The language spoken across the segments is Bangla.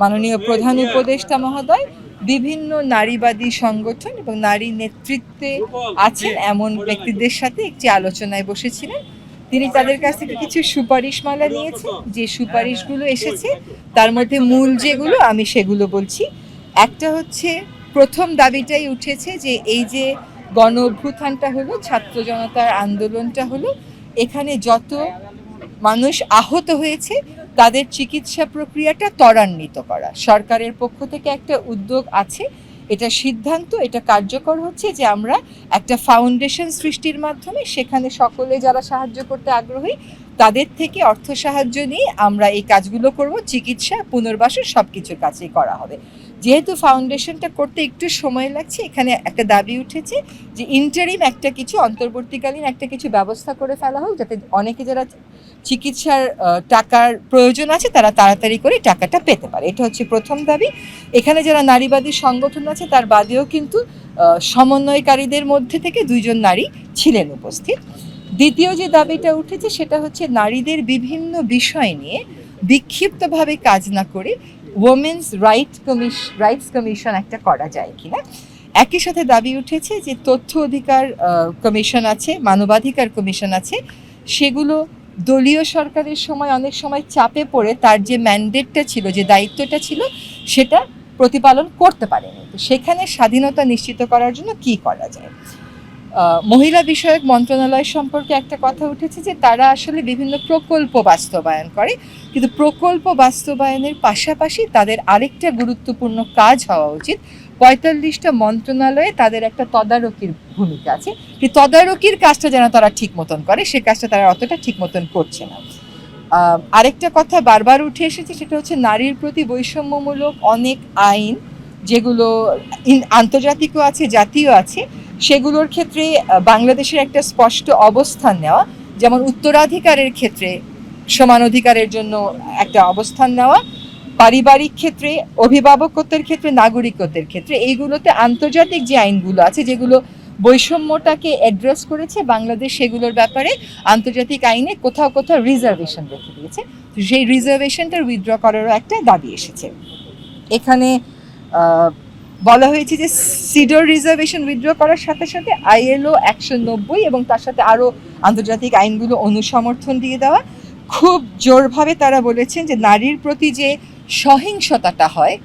মাননীয় প্রধান উপদেষ্টা মহোদয় বিভিন্ন নারীবাদী সংগঠন এবং নারী নেতৃত্বে আছেন এমন ব্যক্তিদের সাথে একটি আলোচনায় বসেছিলেন। তিনি তাদের কাছ থেকে কিছু সুপারিশমালা নিয়েছেন। যে সুপারিশগুলো এসেছে তার মধ্যে মূল যেগুলো আমি সেগুলো বলছি। একটা হচ্ছে, প্রথম দাবিটাই উঠেছে যে এই যে গণ অভ্যুত্থানটা হলো, ছাত্র জনতার আন্দোলনটা হলো, এখানে যত মানুষ আহত হয়েছে তাদের চিকিৎসা প্রক্রিয়াটা ত্বরান্বিত করা। সরকারের পক্ষ থেকে একটা উদ্যোগ আছে, এটা সিদ্ধান্ত, এটা কার্যকর হচ্ছে যে আমরা একটা ফাউন্ডেশন সৃষ্টির মাধ্যমে সেখানে সকলে যারা সাহায্য করতে আগ্রহী তাদের থেকে অর্থ সাহায্য নিয়ে আমরা এই কাজগুলো করব। চিকিৎসা, পুনর্বাসন সব কিছুর কাজই করা হবে। যেহেতু ফাউন্ডেশনটা করতে একটু সময় লাগছে, এখানে একটা দাবি উঠেছে যে ইন্টারিম একটা কিছু, অন্তর্বর্তীকালীন একটা কিছু ব্যবস্থা করে ফেলা হোক, যাতে অনেকে যারা চিকিৎসার টাকার প্রয়োজন আছে তারা তাড়াতাড়ি করে টাকাটা পেতে পারে। এটা হচ্ছে প্রথম দাবি। এখানে যারা নারীবাদী সংগঠন আছে তার বাদেও কিন্তু সমন্বয়কারীদের মধ্যে থেকে 2 জন নারী ছিলেন উপস্থিত। দ্বিতীয় যে দাবিটা উঠেছে সেটা হচ্ছে নারীদের বিভিন্ন বিষয় নিয়ে বিক্ষিপ্তভাবে কাজ না করে ওমেন্স রাইটস কমিশন একটা করা যায় কিনা। একই সাথে দাবি উঠেছে যে তথ্য অধিকার কমিশন আছে, মানবাধিকার কমিশন আছে, সেগুলো দলীয় সরকারের সময় অনেক সময় চাপে পড়ে তার যে ম্যান্ডেটটা ছিল, যে দায়িত্বটা ছিল, সেটা প্রতিপালন করতে পারেনি। তো সেখানে স্বাধীনতা নিশ্চিত করার জন্য কি করা যায়। মহিলা বিষয়ক মন্ত্রণালয় সম্পর্কে একটা কথা উঠেছে যে তারা আসলে বিভিন্ন প্রকল্প বাস্তবায়ন করে, কিন্তু প্রকল্প বাস্তবায়নের পাশাপাশি তাদের আরেকটা গুরুত্বপূর্ণ কাজ হওয়া উচিত। 45টা মন্ত্রণালয়ে তাদের একটা তদারকির ভূমিকা আছে, কি তদারকির কাজটা যেন তারা ঠিক মতন করে, সে কাজটা তারা অতটা ঠিক মতন করছে না। আরেকটা কথা বারবার উঠে এসেছে, সেটা হচ্ছে নারীর প্রতি বৈষম্যমূলক অনেক আইন, যেগুলো আন্তর্জাতিকও আছে, জাতীয় আছে, সেগুলোর ক্ষেত্রে বাংলাদেশের একটা স্পষ্ট অবস্থান নেওয়া। যেমন উত্তরাধিকারের ক্ষেত্রে সমান অধিকারের জন্য একটা অবস্থান নেওয়া, পারিবারিক ক্ষেত্রে, অভিভাবকত্বের ক্ষেত্রে, নাগরিকত্বের ক্ষেত্রে, এইগুলোতে আন্তর্জাতিক যে আইনগুলো আছে যেগুলো বৈষম্যটাকে অ্যাড্রেস করেছে, বাংলাদেশ সেগুলোর ব্যাপারে আন্তর্জাতিক আইনে কোথাও কোথাও রিজার্ভেশন রেখে দিয়েছে। সেই রিজার্ভেশনটা উইথড্র করারও একটা দাবি এসেছে। এখানে বলা হয়েছে যে সিডর রিজার্ভেশন উইথড্র করার সাথে সাথে ILO 190 এবং তার সাথে আরও আন্তর্জাতিক আইনগুলো অনুসমর্থন দিয়ে দেওয়া। খুব জোরভাবে তারা বলেছেন যে নারীর প্রতি যে সহিংসতাটা হয়,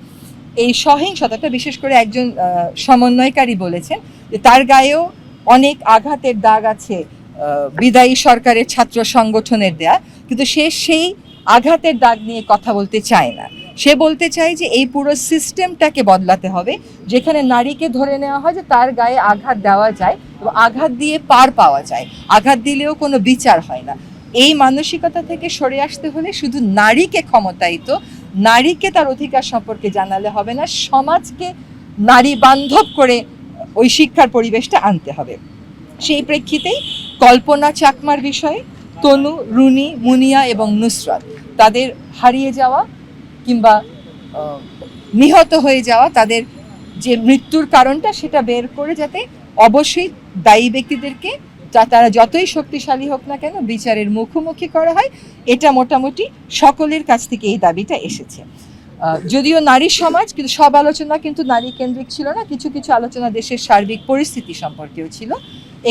এই সহিংসতাটা, বিশেষ করে একজন সমন্বয়কারী বলেছেন যে তার গায়েও অনেক আঘাতের দাগ আছে বিদায়ী সরকারের ছাত্র সংগঠনের দেয়া, কিন্তু সে সেই আঘাতের দাগ নিয়ে কথা বলতে চায় না। সে বলতে চায় যে এই পুরো সিস্টেমটাকে বদলাতে হবে, যেখানে নারীকে ধরে নেওয়া হয় যে তার গায়ে আঘাত দেওয়া যায় এবং আঘাত দিয়ে পার পাওয়া যায়, আঘাত দিলেও কোনো বিচার হয় না। এই মানসিকতা থেকে সরে আসতে হলে শুধু নারীকে ক্ষমতায়িত, নারীকে তার অধিকার সম্পর্কে জানালে হবে না, সমাজকে নারী বান্ধব করে ওই শিক্ষার পরিবেশটা আনতে হবে। সেই প্রেক্ষিতেই কল্পনা চাকমার বিষয়ে তনু, রুনি, মুনিয়া এবং নুসরাত, তাদের হারিয়ে যাওয়া কিংবা নিহত হয়ে যাওয়া, তাদের যে মৃত্যুর কারণটা সেটা বের করে যাতে অবশ্যই দায়ী ব্যক্তিদেরকে, তারা যতই শক্তিশালী হোক না কেন, বিচারের মুখোমুখি করা হয়, এটা মোটামুটি সকলের কাছ থেকে এই দাবিটা এসেছে। যদিও নারী সমাজ, কিন্তু সব আলোচনা কিন্তু নারী কেন্দ্রিক ছিল না, কিছু কিছু আলোচনা দেশের সার্বিক পরিস্থিতি সম্পর্কেও ছিল।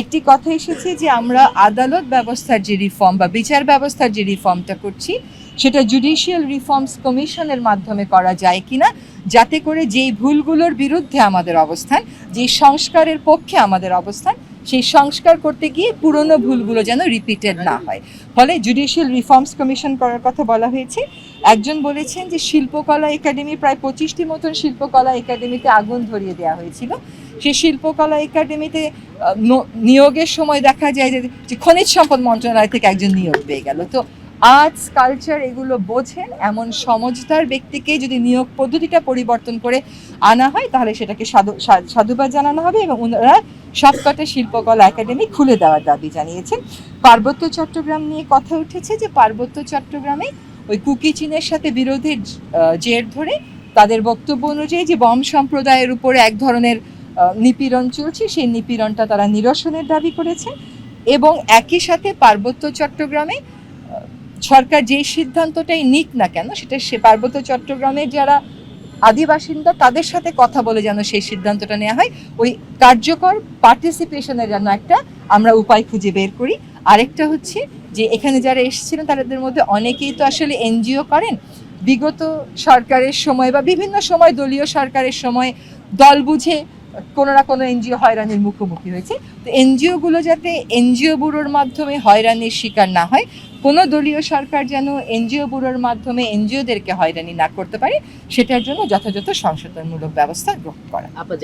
একটি কথা এসেছে যে আমরা আদালত ব্যবস্থার যে রিফর্ম বা বিচার ব্যবস্থার যে রিফর্মটা করছি, সেটা জুডিশিয়াল রিফর্মস কমিশনের মাধ্যমে করা যায় কিনা, যাতে করে যেই ভুলগুলোর বিরুদ্ধে আমাদের অবস্থান, যে সংস্কারের পক্ষে আমাদের অবস্থান, সেই সংস্কার করতে গিয়ে পুরনো ভুলগুলো যেন রিপিটেড না হয়। ফলে জুডিশিয়াল রিফর্মস কমিশন করার কথা বলা হয়েছে। একজন বলেছেন যে শিল্পকলা একাডেমি, প্রায় 25টি মতন শিল্পকলা একাডেমিতে আগুন ধরিয়ে দেওয়া হয়েছিল। সেই শিল্পকলা একাডেমিতে নিয়োগের সময় দেখা যায় যে খনিজ সম্পদ মন্ত্রণালয় থেকে একজন নিয়োগ পেয়ে গেল। তো আর্টস, কালচার এগুলো বোঝেন এমন সমঝদার ব্যক্তিকে যদি নিয়োগ পদ্ধতিটা পরিবর্তন করে আনা হয়, তাহলে সেটাকে সাধুবাদ জানানো হবে এবং ওনারা সবকটা শিল্পকলা একাডেমি খুলে দেওয়ার দাবি জানিয়েছেন। পার্বত্য চট্টগ্রাম নিয়ে কথা উঠেছে যে পার্বত্য চট্টগ্রামে ওই কুকি চীনের সাথে বিরোধের জের ধরে তাদের বক্তব্য অনুযায়ী যে বম সম্প্রদায়ের উপরে এক ধরনের নিপীড়ন চলছে, সেই নিপীড়নটা তারা নিরসনের দাবি করেছেন। এবং একই সাথে পার্বত্য চট্টগ্রামে সরকার যেই সিদ্ধান্তটাই নিক না কেন সেটা সে পার্বত্য চট্টগ্রামের যারা আদিবাসিন্দা তাদের সাথে কথা বলে যেন সেই সিদ্ধান্তটা নেওয়া হয়, ওই কার্যকর পার্টিসিপেশনের জন্য একটা আমরা উপায় খুঁজে বের করি। আরেকটা হচ্ছে যে এখানে যারা এসেছিলেন তাদের মধ্যে অনেকেই তো আসলে এনজিও করেন। বিগত সরকারের সময় বা বিভিন্ন সময় দলীয় সরকারের সময় দল বুঝে কোনো না কোনো এনজিও হয়রানির মুখোমুখি হয়েছে। তো এনজিওগুলো যাতে এনজিও ব্যুরোর মাধ্যমে হয়রানির শিকার না হয়, কোনো দলীয় সরকার যেন এনজিও ব্যুরোর মাধ্যমে এনজিওদেরকে হয়রানি না করতে পারে, সেটার জন্য যথাযথ সংশোধনমূলক ব্যবস্থা গ্রহণ করা।